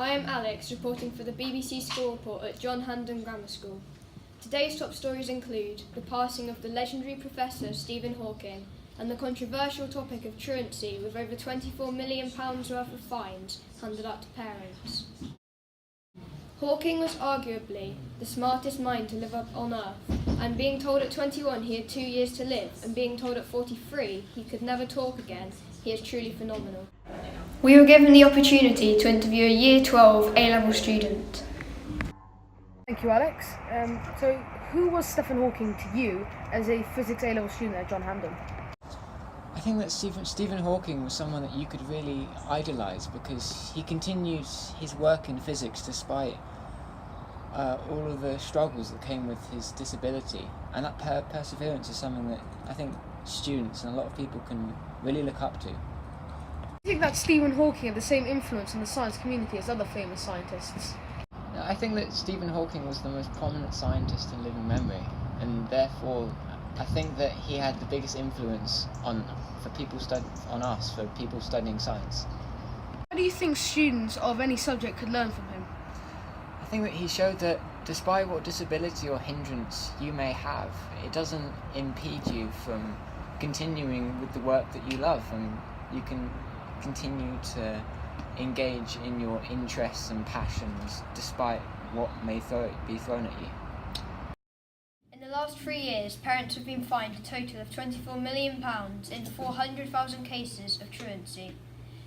I am Alex, reporting for the BBC School Report at John Hampden Grammar School. Today's top stories include the passing of the legendary Professor Stephen Hawking and the controversial topic of truancy, with over £24 million worth of fines handed out to parents. Hawking was arguably the smartest mind to live up on Earth, and being told at 21 he had 2 years to live, and being told at 43 he could never talk again, he is truly phenomenal. We were given the opportunity to interview a Year 12 A-level student. Thank you, Alex. So, who was Stephen Hawking to you as a physics A-level student at John Hampden? I think that Stephen Hawking was someone that you could really idolise, because he continued his work in physics despite all of the struggles that came with his disability, and that perseverance is something that I think students and a lot of people can really look up to. Do you think that Stephen Hawking had the same influence in the science community as other famous scientists? I think that Stephen Hawking was the most prominent scientist in living memory, and therefore I think that he had the biggest influence on people studying science. What do you think students of any subject could learn from him? I think that he showed that despite what disability or hindrance you may have, it doesn't impede you from continuing with the work that you love, and you can continue to engage in your interests and passions despite what may be thrown at you. In the last 3 years, parents have been fined a total of £24 million in 400,000 cases of truancy.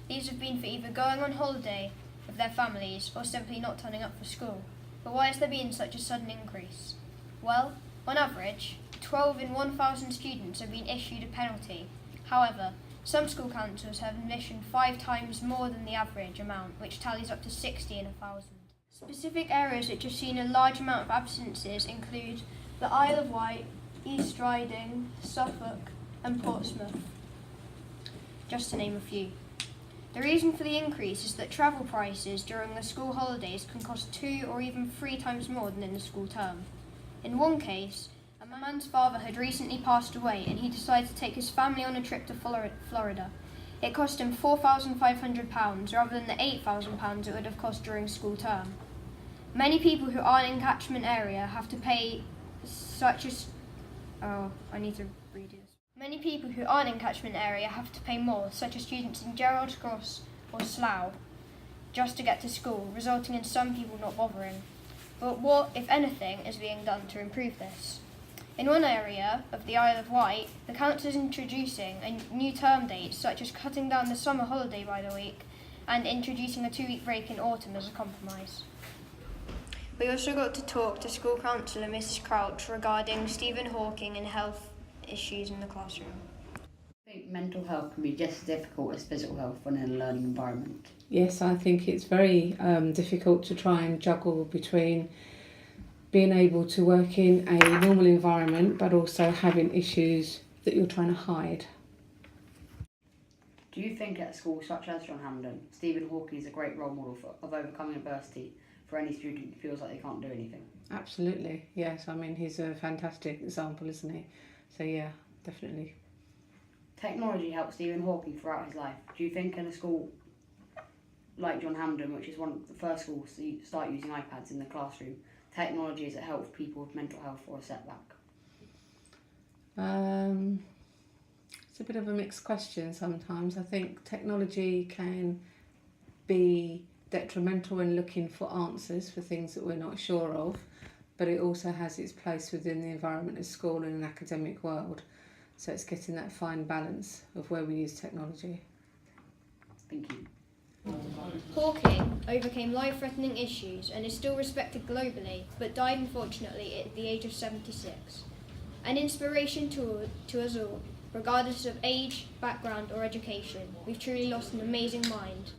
These have been for either going on holiday with their families or simply not turning up for school. But why has there been such a sudden increase? Well, on average, 12 in 1,000 students have been issued a penalty. However, some school councils have admission 5 times more than the average amount, which tallies up to 60 in 1,000. Specific areas which have seen a large amount of absences include the Isle of Wight, East Riding, Suffolk and Portsmouth, just to name a few. The reason for the increase is that travel prices during the school holidays can cost 2 or even 3 times more than in the school term. In one case, a man's father had recently passed away and he decided to take his family on a trip to Florida. It cost him £4,500 rather than the £8,000 it would have cost during school term. Many people who aren't in catchment area have to pay Many people who aren't in catchment area have to pay more, such as students in Gerrards Cross or Slough, just to get to school, resulting in some people not bothering. But what, if anything, is being done to improve this? In one area of the Isle of Wight, the council is introducing a new term date, such as cutting down the summer holiday by the week and introducing a 2-week break in autumn as a compromise. We also got to talk to school counsellor Mrs. Crouch regarding Stephen Hawking and health issues in the classroom. I think mental health can be just as difficult as physical health when in a learning environment. Yes, I think it's very difficult to try and juggle between being able to work in a normal environment but also having issues that you're trying to hide. Do you think at a school such as John Hampden, Stephen Hawking is a great role model of overcoming adversity for any student who feels like they can't do anything? Absolutely, yes. I mean, he's a fantastic example, isn't he? So yeah, definitely. Technology helped Stephen Hawking throughout his life. Do you think in a school like John Hampden, which is one of the first schools to start using iPads in the classroom, technology has it helped people with mental health or a setback? It's a bit of a mixed question sometimes. I think technology can be detrimental in looking for answers for things that we're not sure of, but it also has its place within the environment of school and an academic world. So it's getting that fine balance of where we use technology. Thank you. Hawking overcame life-threatening issues and is still respected globally, but died unfortunately at the age of 76. An inspiration to us all, regardless of age, background or education. We've truly lost an amazing mind.